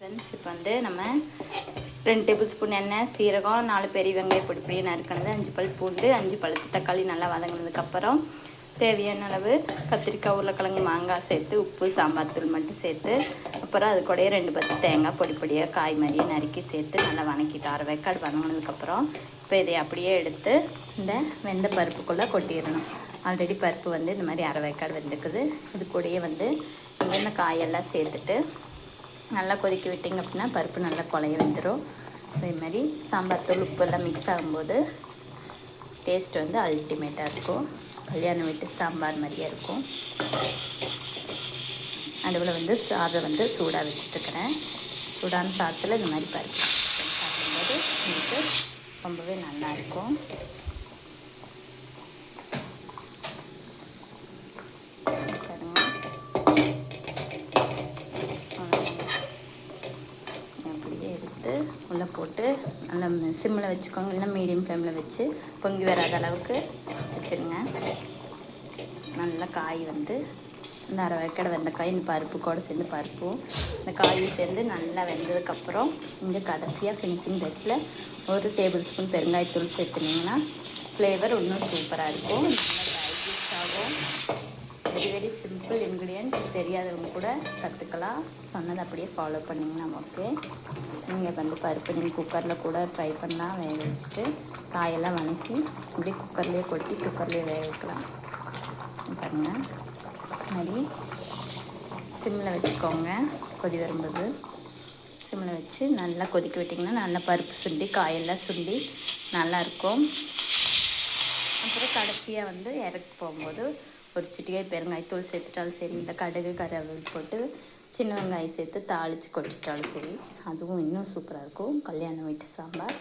Friends, இப்போ வந்து நம்ம 2 டேபிள் ஸ்பூன் எண்ணெய், சீரகம், 4 பெரிய வெங்காயம் பொடி பொடியாக நறுக்கினது, 5 பல் பூண்டு, 5 பழுத்து தக்காளி நல்லா வதங்கினதுக்கப்புறம் தேவையான அளவு கத்திரிக்காய், உருளைக்கிழங்கு, மாங்காய் சேர்த்து உப்பு, சாம்பார் தூள் மட்டும் சேர்த்து அப்புறம் அது கூடயே 2 பத்து தேங்காய் பொடி பொடியாக காய் மாதிரியே நறுக்கி சேர்த்து நல்லா வதக்கிட்டு அரை வேக்காடு வதங்கினதுக்கப்புறம் இப்போ இதை அப்படியே எடுத்து இந்த வெந்த பருப்புக்குள்ளே கொட்டிடணும். ஆல்ரெடி பருப்பு வந்து இந்த மாதிரி அரை வேக்காடு வெந்துக்குது. இது கூடயே வந்து இந்த காயெல்லாம் சேர்த்துட்டு நல்லா கொதிக்க விட்டிங்க அப்படின்னா பருப்பு நல்லா குழைய வந்துடும். அதே மாதிரி சாம்பார் தூள் உப்பு எல்லாம் மிக்ஸ் ஆகும்போது டேஸ்ட் வந்து அல்டிமேட்டாக இருக்கும். கல்யாண வீட்டு சாம்பார் மாதிரியே இருக்கும். அதுபோல் வந்து சாதம் வந்து சூடாக வச்சுட்டுருக்கிறேன். சூடான சாதத்தில் இந்த மாதிரி பருப்பு சாப்பிடும்போது எனக்கு ரொம்பவே நல்லாயிருக்கும். உள்ளே போட்டு நல்லா சிம்மில் வச்சுக்கோங்க, இல்லை மீடியம் ஃப்ளேமில் வச்சு பொங்கி வராத அளவுக்கு வச்சுருங்க. நல்லா காய் வந்து இந்த அரை வேக்காடு வெந்த காய் இந்த பருப்பு கூட சேர்ந்து பருப்பும் இந்த காயும் சேர்ந்து நல்லா வெந்ததுக்கப்புறம் இங்கே கடைசியாக ஃபினிஷிங் டச்சில் 1 டேபிள் ஸ்பூன் பெருங்காயத்தூள் சேர்த்துனிங்கன்னா ஃப்ளேவர் இன்னும் சூப்பராக இருக்கும். நல்லா டைஜஸ்ட் ஆகும். Very simple ingredient. தெரியாதவங்க கூட கற்றுக்கலாம். சொன்னதை அப்படியே ஃபாலோ பண்ணிங்கன்னா ஓகே. நீங்கள் வந்து பருப்பு நீங்கள் குக்கரில் கூட ட்ரை பண்ணலாம். வேக வச்சுட்டு காயெல்லாம் வதக்கி அப்படியே குக்கர்லேயே கொட்டி குக்கர்லேயே வேக வைக்கலாம். பாருங்கள், மாதிரி சிம்மில் வச்சுக்கோங்க. கொதி வரும்போது சிம்மில் வச்சு நல்லா கொதிக்க விட்டிங்கன்னா நல்லா பருப்பு சுண்டி காயெல்லாம் சுண்டி நல்லாயிருக்கும். அப்புறம் கடைசியாக வந்து இறக்கி போகும்போது ஒரு சிட்டிகை பெருங்காயத்தூள் சேர்த்துட்டாலும் சரி, இல்லை கடுகு கருவேப்பிலை போட்டு சின்ன வெங்காயம் சேர்த்து தாளித்து கொட்டிட்டாலும் சரி, அதுவும் இன்னும் சூப்பராக இருக்கும். கல்யாண வீட்டு சாம்பார்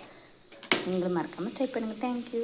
நீங்களும் மறக்காமல் ட்ரை பண்ணுங்கள். தேங்க்யூ.